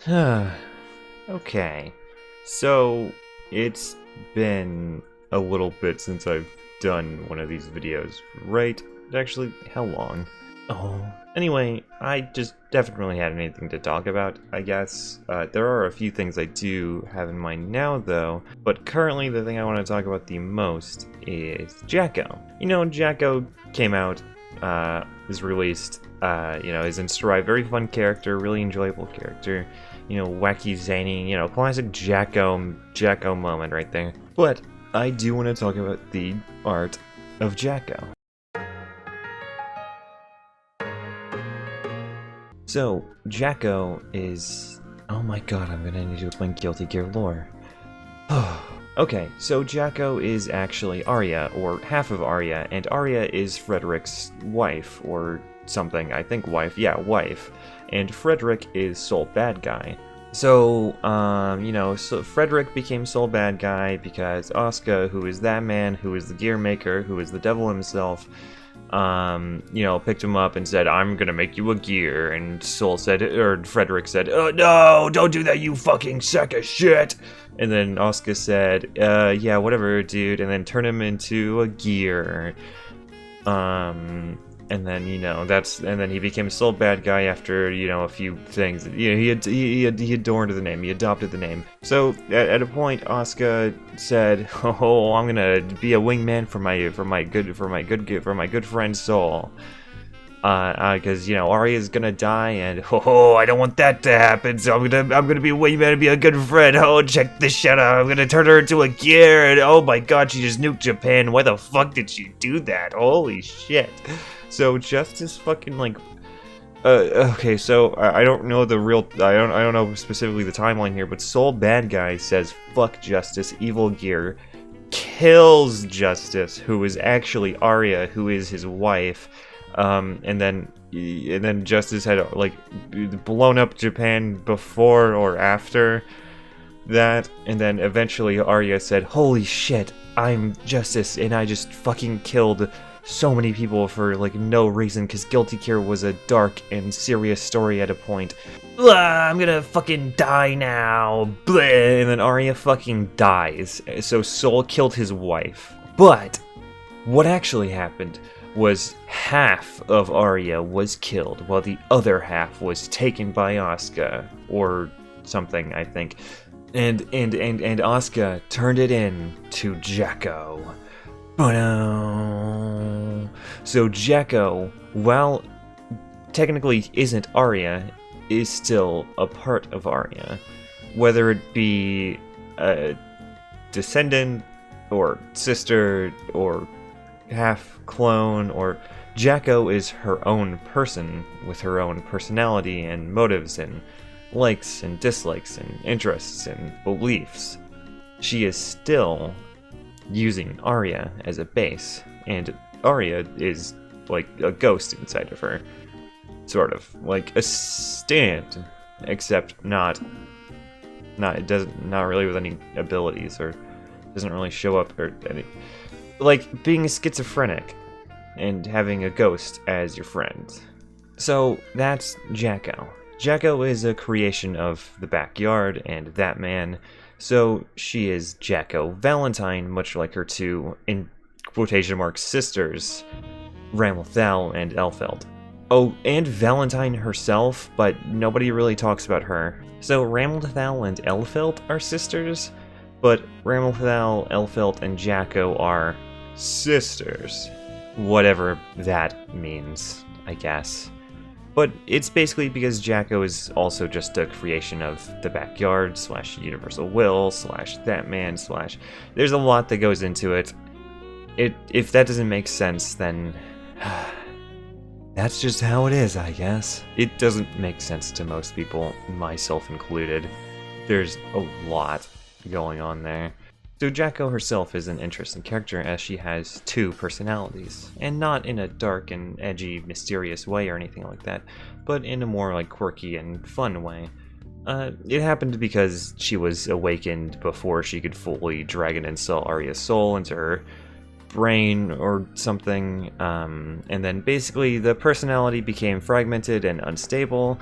Okay, so it's been a little bit since I've done one of these videos, right? Actually, how long? Oh, anyway, I just haven't really had anything to talk about, I guess. There are a few things I do have in mind now, though, but currently the thing I want to talk about the most is Jacko. You know, Jacko came out, was released, is in Strive, very fun character, really enjoyable character. You know, wacky, zany, classic Jacko moment right there. But I do want to talk about the art of Jacko. So, Jacko is... Oh my god, I'm gonna need to explain Guilty Gear lore. Okay, so Jacko is actually Arya, or half of Arya, and Arya is Frederick's wife, or something, I think wife, yeah, wife. And Frederick is sole bad guy. So, so Frederick became sole bad guy because Asuka, who is that man, who is the gear maker, who is the devil himself, picked him up and said, "I'm gonna make you a gear," and Frederick said, "Oh no, don't do that, you fucking sack of shit." And then Asuka said, "Yeah, whatever, dude," and then turned him into a gear. And then and then he became sole bad guy after a few things. He adorned the name, he adopted the name. So at a point, Asuka said, "Oh, I'm gonna be a wingman for my good friend Soul." Because Arya's gonna die, and I don't want that to happen. So I'm gonna be a wingman and be a good friend. Oh, check this shit out! I'm gonna turn her into a gear, and oh my god, she just nuked Japan. Why the fuck did she do that? Holy shit! So Justice fucking okay, so I don't know the real, I don't know specifically the timeline here, but Soul Bad Guy says fuck Justice, evil gear, kills Justice, who is actually Arya, who is his wife, and then Justice had blown up Japan before or after that, and then eventually Arya said, "Holy shit, I'm Justice, and I just fucking killed so many people for no reason, because Guilty Gear was a dark and serious story at a point. I'm gonna fucking die now." Bleh. And then Arya fucking dies. So Soul killed his wife. But what actually happened was half of Arya was killed, while the other half was taken by Asuka, or something, I think. And Asuka turned it in to Jacko. So Jacko, while technically isn't Arya, is still a part of Arya. Whether it be a descendant, or sister, or half clone, or Jacko is her own person with her own personality and motives and likes and dislikes and interests and beliefs. She is still using Arya as a base, and Arya is like a ghost inside of her, sort of like a stand, except not really with any abilities, or doesn't really show up, or any, like being schizophrenic and having a ghost as your friend. So that's Jacko. Jacko is a creation of the backyard and that man. So she is Jacko Valentine, much like her two, in quotation marks, sisters, Ramlethal and Elfeld. Oh, and Valentine herself, but nobody really talks about her. So Ramlethal and Elfeld are sisters, but Ramlethal, Elfeld, and Jacko are sisters. Whatever that means, I guess. But it's basically because Jacko is also just a creation of the backyard / universal will / that man / there's a lot that goes into it. If that doesn't make sense, then that's just how it is, I guess. It doesn't make sense to most people, myself included. There's a lot going on there. So Jacko herself is an interesting character, as she has two personalities, and not in a dark and edgy, mysterious way or anything like that, but in a more quirky and fun way. It happened because she was awakened before she could fully drag and install Arya's soul into her brain or something, and then basically the personality became fragmented and unstable,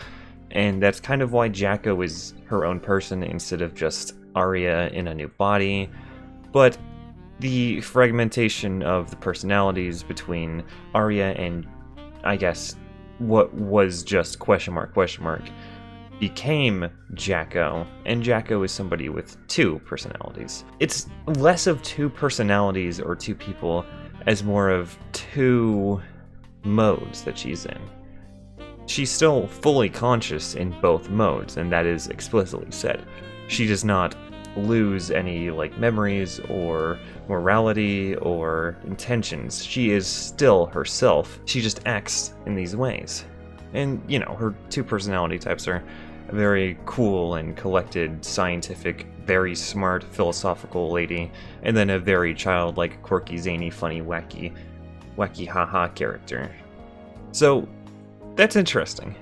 and that's kind of why Jacko is her own person instead of just Arya in a new body. But the fragmentation of the personalities between Arya and, I guess, what was just question mark became Jacko, and Jacko is somebody with two personalities. It's less of two personalities or two people as more of two modes that she's in. She's still fully conscious in both modes, and that is explicitly said. She does not lose any memories or morality or intentions. She is still herself. She just acts in these ways. And, her two personality types are a very cool and collected, scientific, very smart, philosophical lady, and then a very childlike, quirky, zany, funny, wacky haha character. So, that's interesting.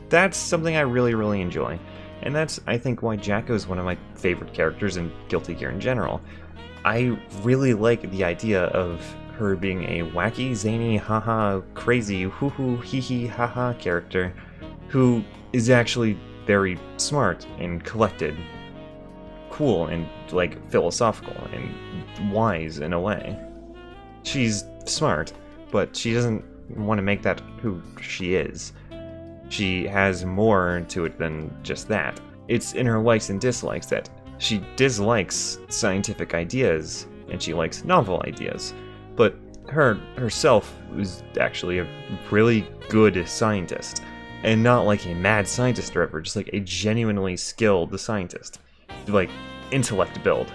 That's something I really, really enjoy. And that's, I think, why Jacko is one of my favorite characters in Guilty Gear in general. I really like the idea of her being a wacky, zany, haha, crazy, hoo-hoo, hee-hee, haha character who is actually very smart and collected, cool and philosophical and wise in a way. She's smart, but she doesn't want to make that who she is. She has more to it than just that. It's in her likes and dislikes that she dislikes scientific ideas and she likes novel ideas, but herself is actually a really good scientist. And not like a mad scientist or ever, just a genuinely skilled scientist. Intellect build.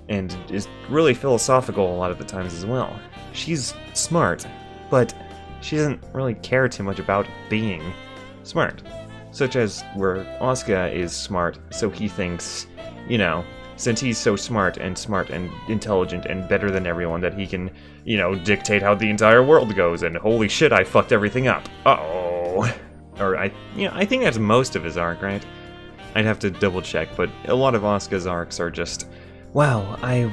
And is really philosophical a lot of the times as well. She's smart, but she doesn't really care too much about being smart. Such as where Asuka is smart, so he thinks, since he's so smart and intelligent and better than everyone, that he can, dictate how the entire world goes, and holy shit, I fucked everything up. Uh-oh. Or I think that's most of his arc, right? I'd have to double check, but a lot of Asuka's arcs are just, wow, I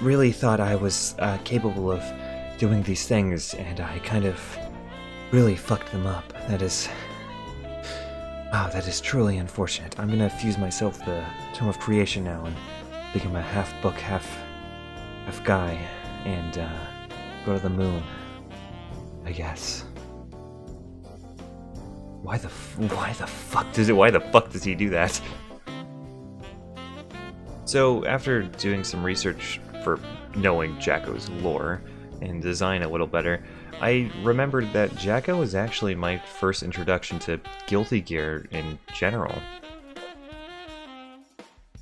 really thought I was capable of doing these things, and I kind of really fucked them up. That is truly unfortunate. I'm gonna fuse myself the Tome of Creation now and become a half book, half guy, and go to the moon, I guess. Why the fuck does he do that? So, after doing some research for knowing Jacko's lore and design a little better, I remembered that Jacko was actually my first introduction to Guilty Gear in general.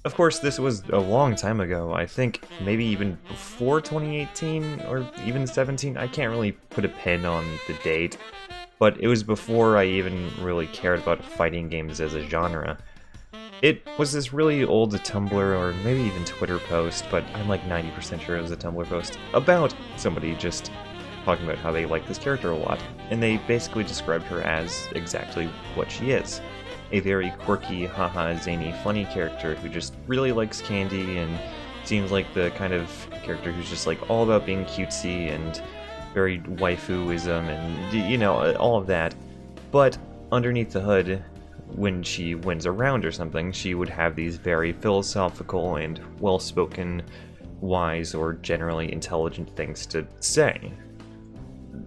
Of course, this was a long time ago. I think maybe even before 2018 or even 17. I can't really put a pin on the date, but it was before I even really cared about fighting games as a genre. It was this really old Tumblr or maybe even Twitter post, but I'm 90% sure it was a Tumblr post about somebody just talking about how they like this character a lot, and they basically described her as exactly what she is. A very quirky, haha, zany, funny character who just really likes candy and seems like the kind of character who's just all about being cutesy and very waifuism and, all of that. But underneath the hood, when she wins a round or something, she would have these very philosophical and well-spoken, wise or generally intelligent things to say.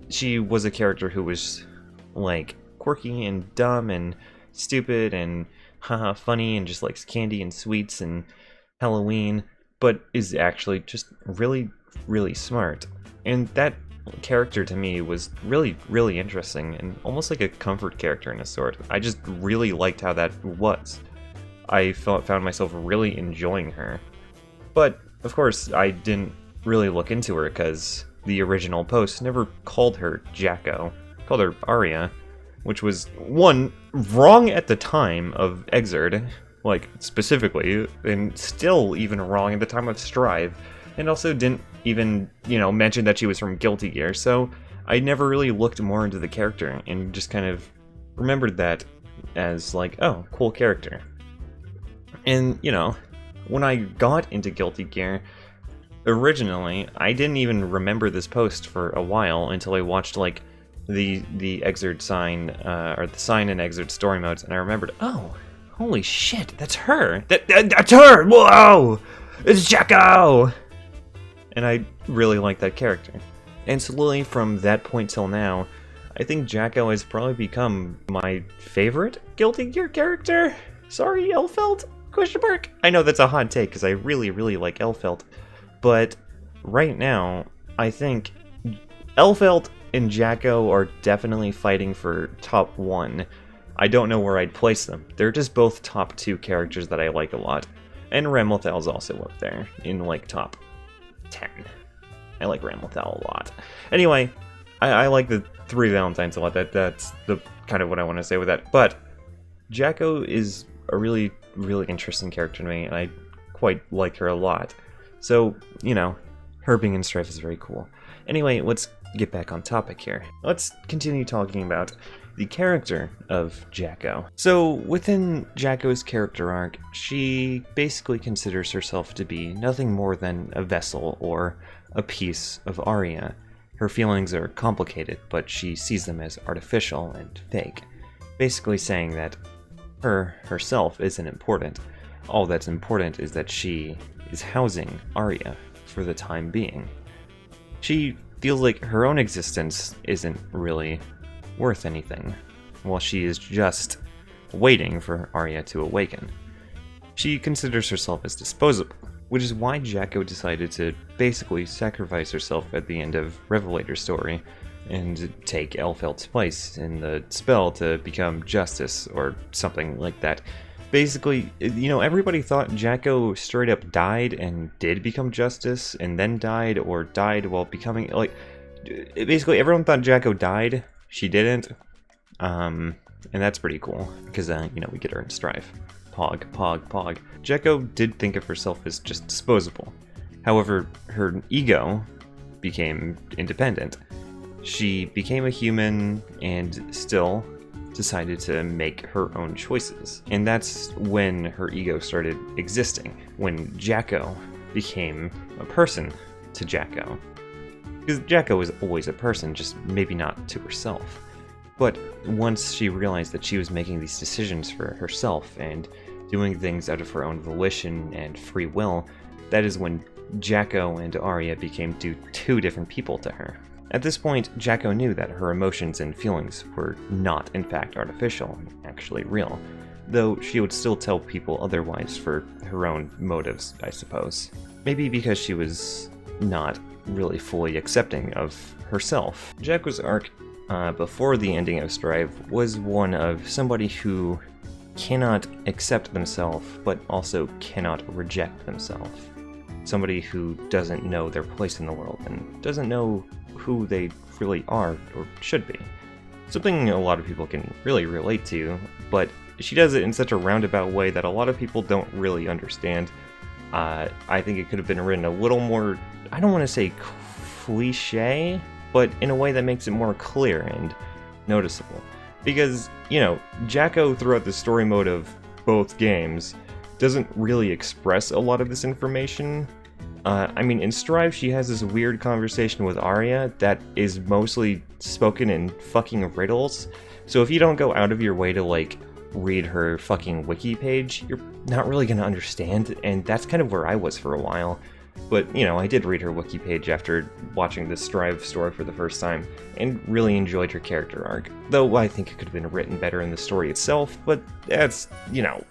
She was a character who was, quirky and dumb and stupid and haha funny and just likes candy and sweets and Halloween, but is actually just really, really smart. And that character to me was really, really interesting and almost like a comfort character in a sort. I just really liked how that was. I found myself really enjoying her. But, of course, I didn't really look into her because the original post never called her Jacko, called her Arya, which was, one, wrong at the time of Exerd, specifically, and still even wrong at the time of Strive, and also didn't even, mention that she was from Guilty Gear, so I never really looked more into the character, and just kind of remembered that as, oh, cool character. And, when I got into Guilty Gear, originally, I didn't even remember this post for a while until I watched, the excerpt sign, or the sign and excerpt story modes, and I remembered, oh, holy shit, that's her! That's her! Whoa! It's Jacko! And I really like that character. And slowly from that point till now, I think Jacko has probably become my favorite Guilty Gear character? Sorry, Elfelt? Question mark? I know that's a hot take, because I really, really like Elfelt. But right now, I think Elfelt and Jacko are definitely fighting for top 1. I don't know where I'd place them. They're just both top 2 characters that I like a lot. And Ramlethal's also up there, in like top 10. I like Ramlethal a lot. Anyway, I like the 3 Valentines a lot. That's the kind of what I want to say with that. But Jacko is a really, really interesting character to me, and I quite like her a lot. So, you know, her being in Strife is very cool. Anyway, let's get back on topic here. Let's continue talking about the character of Jacko. So, within Jacko's character arc, she basically considers herself to be nothing more than a vessel or a piece of Arya. Her feelings are complicated, but she sees them as artificial and fake, basically saying that herself isn't important. All that's important is that she is housing Arya for the time being. She feels like her own existence isn't really worth anything, while she is just waiting for Arya to awaken. She considers herself as disposable, which is why Jacko decided to basically sacrifice herself at the end of Revelator's story and take Elfelt's place in the spell to become Justice or something like that. Basically, you know, everybody thought Jacko straight up died and did become Justice and then died, or died while becoming, like, basically everyone thought Jacko died. She didn't, and that's pretty cool, because, you know, we get her in Strife. Pog. Jacko did think of herself as just disposable. However, her ego became independent. She became a human and still decided to make her own choices. And that's when her ego started existing, when Jacko became a person to Jacko. Because Jacko was always a person, just maybe not to herself. But once she realized that she was making these decisions for herself and doing things out of her own volition and free will, that is when Jacko and Arya became two different people to her. At this point, Jacko knew that her emotions and feelings were not in fact artificial, actually real, though she would still tell people otherwise for her own motives, I suppose. Maybe because she was not really fully accepting of herself. Jacko's arc before the ending of Strive was one of somebody who cannot accept themselves, but also cannot reject themselves. Somebody who doesn't know their place in the world and doesn't know who they really are or should be. Something a lot of people can really relate to, but she does it in such a roundabout way that a lot of people don't really understand. I think it could have been written a little more, I don't want to say cliche, but in a way that makes it more clear and noticeable. Because, you know, Jacko throughout the story mode of both games doesn't really express a lot of this information. I mean, in Strive, she has this weird conversation with Arya that is mostly spoken in fucking riddles. So if you don't go out of your way to, like, read her fucking wiki page, you're not really gonna understand, and that's kind of where I was for a while. But, you know, I did read her wiki page after watching the Strive story for the first time, and really enjoyed her character arc. Though I think it could have been written better in the story itself, but that's, you know,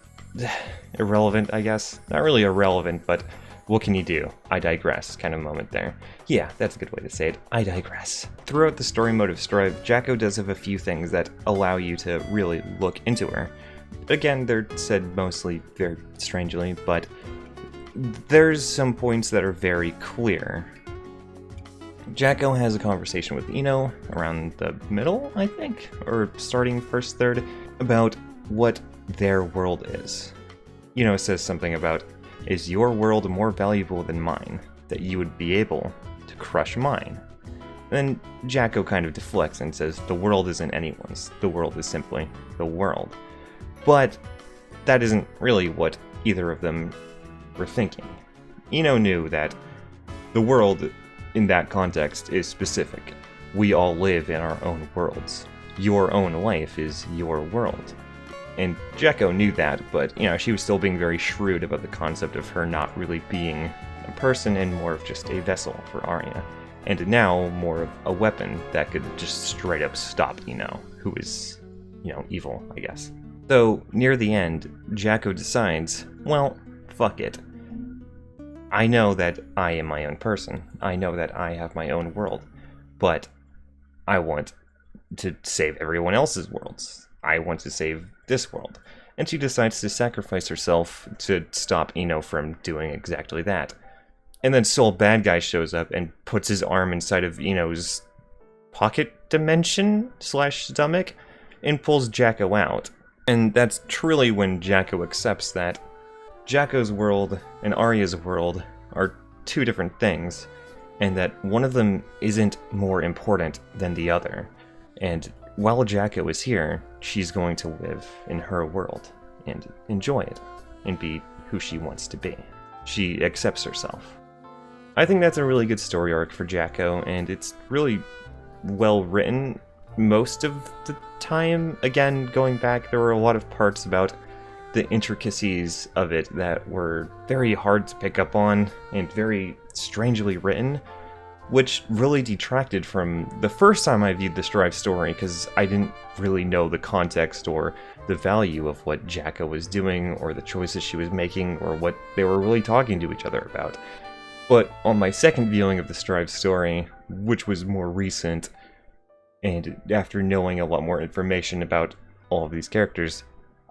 irrelevant, I guess. Not really irrelevant, but what can you do? I digress kind of moment there. Yeah, that's a good way to say it. I digress. Throughout the story mode of Strive, Jacko does have a few things that allow you to really look into her. Again, they're said mostly very strangely, but there's some points that are very clear. Jacko has a conversation with Eno around the middle, I think, or starting first third, about what their world is. Eno says something about, is your world more valuable than mine, that you would be able to crush mine? And then Jacko kind of deflects and says, the world isn't anyone's, the world is simply the world. But that isn't really what either of them were thinking. Eno knew that the world in that context is specific. we all live in our own worlds. Your own life is your world. And Jacko knew that, but, she was still being very shrewd about the concept of her not really being a person and more of just a vessel for Arya. And now more of a weapon that could just straight up stop who is, evil, I guess. So, near the end, Jacko decides, well, fuck it. I know that I am my own person. I know that I have my own world. But I want to save everyone else's worlds. I want to save this world. And she decides to sacrifice herself to stop Eno from doing exactly that. And then Soul Bad Guy shows up and puts his arm inside of Eno's pocket dimension / stomach and pulls Jacko out. And that's truly when Jacko accepts that Jacko's world and Arya's world are two different things, and that one of them isn't more important than the other. And while Jacko is here, she's going to live in her world and enjoy it and be who she wants to be. She accepts herself. I think that's a really good story arc for Jacko, and it's really well written most of the time. Again, going back, there were a lot of parts about the intricacies of it that were very hard to pick up on and very strangely written, which really detracted from the first time I viewed the Strive story, because I didn't really know the context or the value of what Jacko was doing or the choices she was making or what they were really talking to each other about. But on my second viewing of the Strive story, which was more recent, and after knowing a lot more information about all of these characters,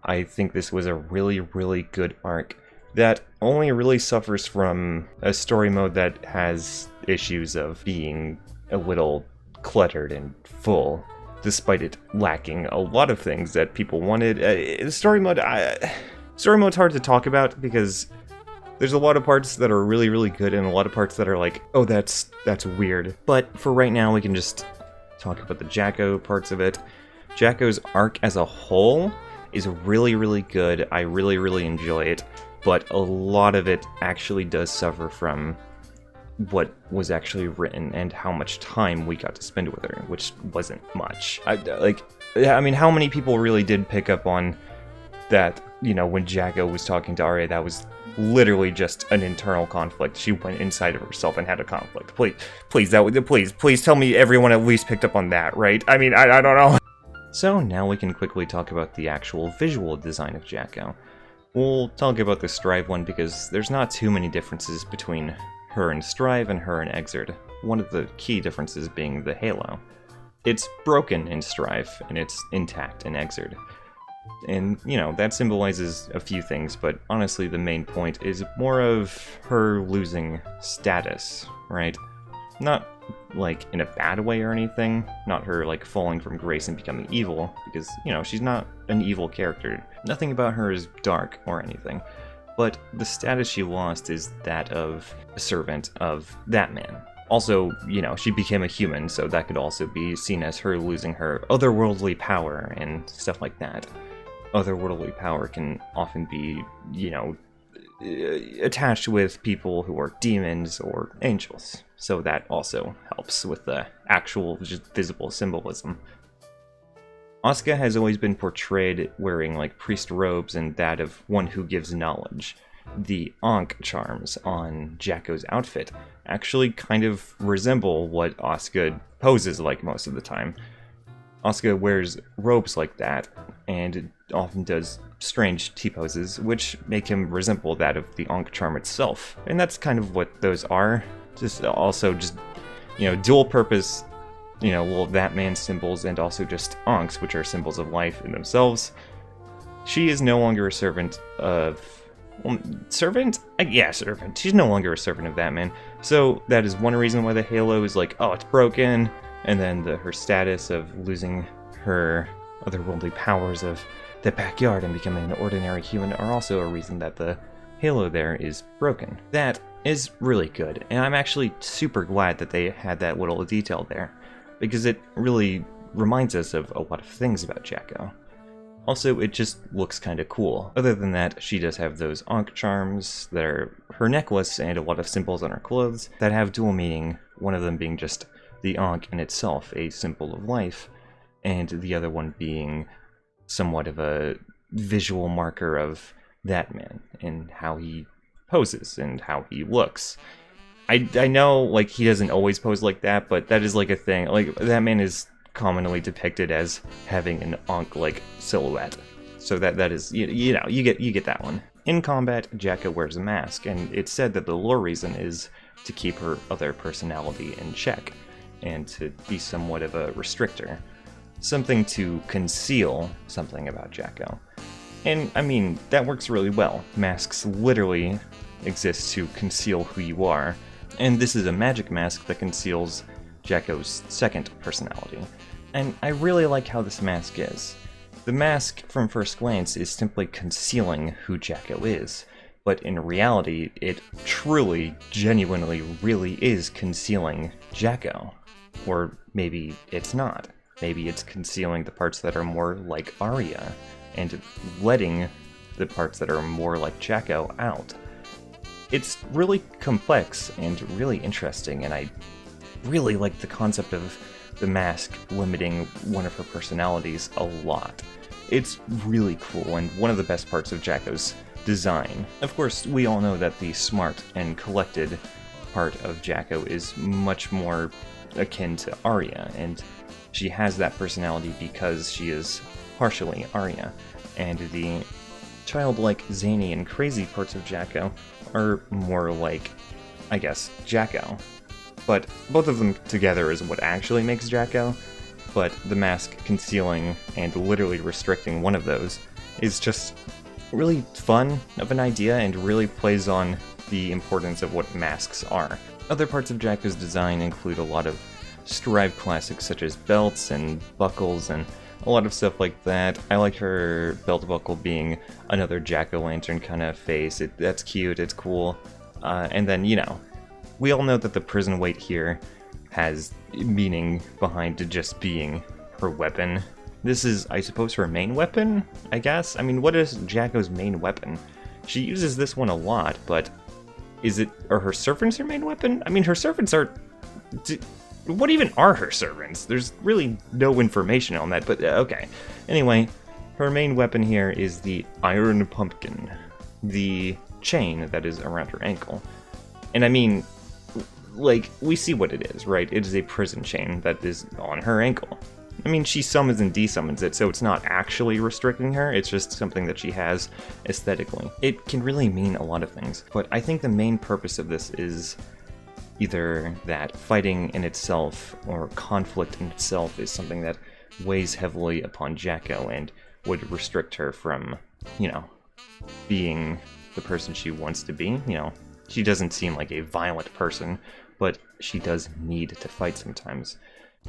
I think this was a really, really good arc that only really suffers from a story mode that has issues of being a little cluttered and full, despite it lacking a lot of things that people wanted. The story mode's hard to talk about because there's a lot of parts that are really, really good and a lot of parts that are like, oh, that's weird. But for right now, we can just talk about the Jacko parts of it. Jacko's arc as a whole is really, really good. I really, really enjoy it. But a lot of it actually does suffer from what was actually written and how much time we got to spend with her, which wasn't much. I mean, how many people really did pick up on that, when Jacko was talking to Arya, that was literally just an internal conflict. She went inside of herself and had a conflict. Please tell me everyone at least picked up on that, right? I mean, I don't know. So now we can quickly talk about the actual visual design of Jacko. We'll talk about the Strive one because there's not too many differences between her and Strive and her and Exerd. One of the key differences being the halo. It's broken in Strive and it's intact in Exerd. And, that symbolizes a few things, but honestly the main point is more of her losing status, right? Not like in a bad way or anything, not her like falling from grace and becoming evil, because, she's not an evil character. Nothing about her is dark or anything, but the status she lost is that of a servant of that man. Also, she became a human, so that could also be seen as her losing her otherworldly power and stuff like that. Otherworldly power can often be, attached with people who are demons or angels, so that also helps with the actual just visible symbolism. Asuka has always been portrayed wearing like priest robes and that of one who gives knowledge. The Ankh charms on Jacko's outfit actually kind of resemble what Asuka poses like most of the time. Asuka wears robes like that, and often does strange T-poses, which make him resemble that of the Ankh charm itself. And that's kind of what those are. Just dual purpose, little that man symbols, and also just Ankhs, which are symbols of life in themselves. She is no longer a servant of... servant? Yeah, servant. She's no longer a servant of that man. So that is one reason why the halo is like, oh, it's broken. And then her status of losing her otherworldly powers of the backyard and becoming an ordinary human are also a reason that the halo there is broken. That is really good, and I'm actually super glad that they had that little detail there, because it really reminds us of a lot of things about Jacko. Also, it just looks kind of cool. Other than that, she does have those Ankh charms that are her necklace and a lot of symbols on her clothes that have dual meaning, one of them being just the Ankh in itself a symbol of life, and the other one being somewhat of a visual marker of that man and how he poses and how he looks. I know, like, he doesn't always pose like that, but that is, like, a thing. Like, that man is commonly depicted as having an Ankh-like silhouette. So that is, you know, you get that one. In combat, Jacko wears a mask, and it's said that the lore reason is to keep her other personality in check, and to be somewhat of a restrictor. Something to conceal something about Jacko. And, I mean, that works really well. Masks literally exist to conceal who you are, and this is a magic mask that conceals Jacko's second personality. And I really like how this mask is. The mask, from first glance, is simply concealing who Jacko is, but in reality, it truly, genuinely, really is concealing Jacko. Or maybe it's not. Maybe it's concealing the parts that are more like Arya, and letting the parts that are more like Jacko out. It's really complex and really interesting, and I really like the concept of the mask limiting one of her personalities a lot. It's really cool, and one of the best parts of Jacko's design. Of course, we all know that the smart and collected part of Jacko is much more akin to Arya, and she has that personality because she is partially Arya, and the childlike, zany, and crazy parts of Jacko are more like, I guess, Jacko. But both of them together is what actually makes Jacko, but the mask concealing and literally restricting one of those is just really fun of an idea and really plays on the importance of what masks are. Other parts of Jacko's design include a lot of striped classics such as belts and buckles and a lot of stuff like that. I like her belt buckle being another jack-o'-lantern kind of face. That's cute, it's cool. And then, you know, we all know that the prison weight here has meaning behind just being her weapon. This is, I suppose, her main weapon, I guess? I mean, what is Jacko's main weapon? She uses this one a lot, but are her servants her main weapon? I mean, her servants are... What even are her servants? There's really no information on that, but okay. Anyway, her main weapon here is the Iron Pumpkin, the chain that is around her ankle. And I mean, like, we see what it is, right? It is a prison chain that is on her ankle. I mean, she summons and desummons it, so it's not actually restricting her, it's just something that she has aesthetically. It can really mean a lot of things, but I think the main purpose of this is either that fighting in itself or conflict in itself is something that weighs heavily upon Jacko and would restrict her from, you know, being the person she wants to be. You know, she doesn't seem like a violent person, but she does need to fight sometimes.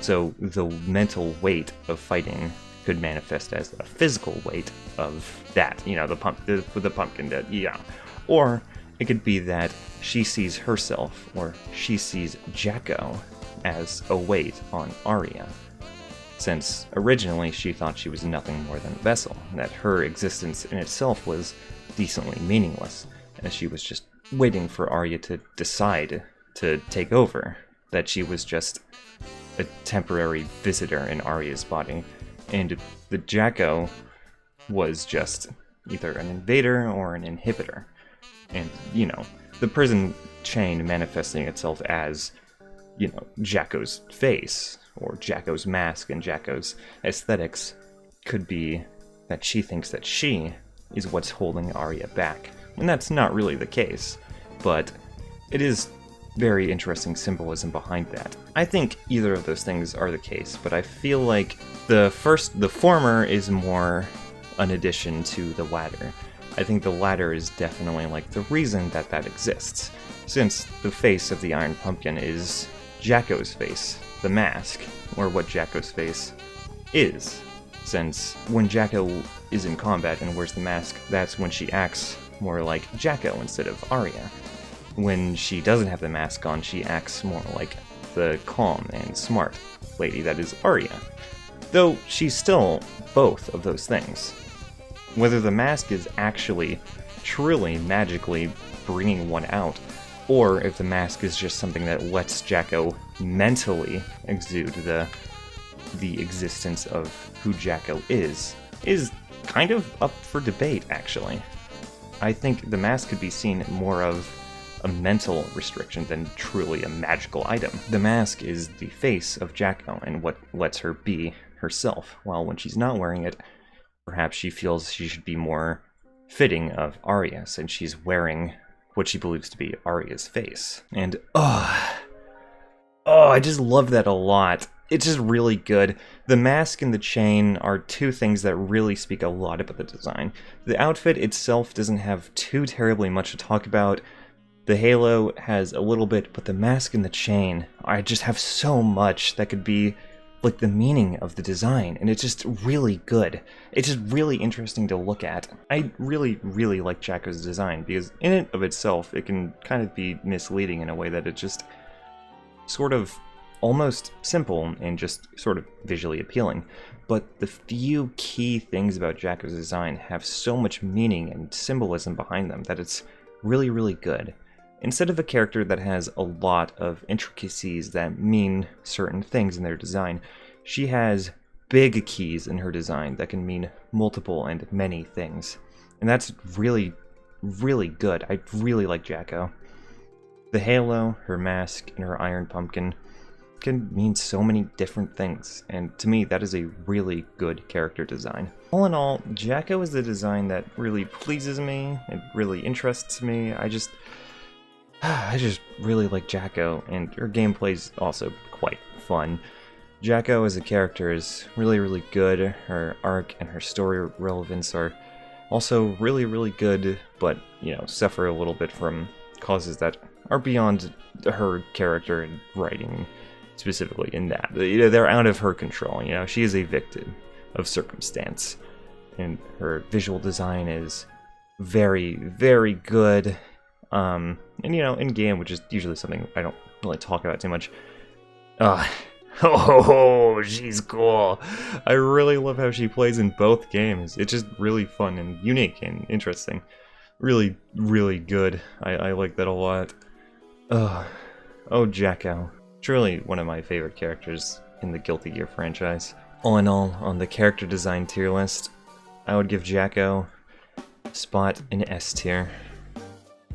So the mental weight of fighting could manifest as a physical weight of that, you know, the pumpkin, yeah. Or it could be that she sees herself, or she sees Jacko, as a weight on Arya, since originally she thought she was nothing more than a vessel, that her existence in itself was decently meaningless, as she was just waiting for Arya to decide to take over, that she was just a temporary visitor in Arya's body, and the Jacko was just either an invader or an inhibitor. And, you know, the prison chain manifesting itself as, you know, Jacko's face, or Jacko's mask and Jacko's aesthetics, could be that she thinks that she is what's holding Arya back. And that's not really the case, but it is very interesting symbolism behind that. I think either of those things are the case, but I feel like the former is more an addition to the latter. I think the latter is definitely like the reason that that exists, since the face of the Iron Pumpkin is Jacko's face, the mask, or what Jacko's face is, since when Jacko is in combat and wears the mask, that's when she acts more like Jacko instead of Arya. When she doesn't have the mask on, she acts more like the calm and smart lady that is Arya, though she's still both of those things. Whether the mask is actually, truly, magically bringing one out, or if the mask is just something that lets Jacko mentally exude the existence of who Jacko is kind of up for debate, actually. I think the mask could be seen more of a mental restriction than truly a magical item. The mask is the face of Jacko and what lets her be herself, while when she's not wearing it, perhaps she feels she should be more fitting of Arya, since she's wearing what she believes to be Arya's face. And I just love that a lot. It's just really good. The mask and the chain are two things that really speak a lot about the design. The outfit itself doesn't have too terribly much to talk about. The halo has a little bit, but the mask and the chain, I just have so much that could be like the meaning of the design, and it's just really good. It's just really interesting to look at. I really, really like Jacko's design, because in and of itself, it can kind of be misleading in a way that it just sort of almost simple and just sort of visually appealing. But the few key things about Jacko's design have so much meaning and symbolism behind them that it's really, really good. Instead of a character that has a lot of intricacies that mean certain things in their design, she has big keys in her design that can mean multiple and many things. And that's really, really good. I really like Jacko. The halo, her mask, and her iron pumpkin can mean so many different things, and to me that is a really good character design. All in all, Jacko is the design that really pleases me, it really interests me. I just really like Jacko, and her gameplay's also quite fun. Jacko as a character is really, really good. Her arc and her story relevance are also really, really good, but, you know, suffer a little bit from causes that are beyond her character and writing, specifically in that. You know, they're out of her control, you know, she is a victim of circumstance, and her visual design is very, very good. And, you know, in game, which is usually something I don't really talk about too much, she's cool. I really love how she plays in both games. It's just really fun and unique and interesting. Really, really good. I like that a lot. Oh, Jacko. Truly one of my favorite characters in the Guilty Gear franchise. All in all, on the character design tier list, I would give Jacko a spot in S tier.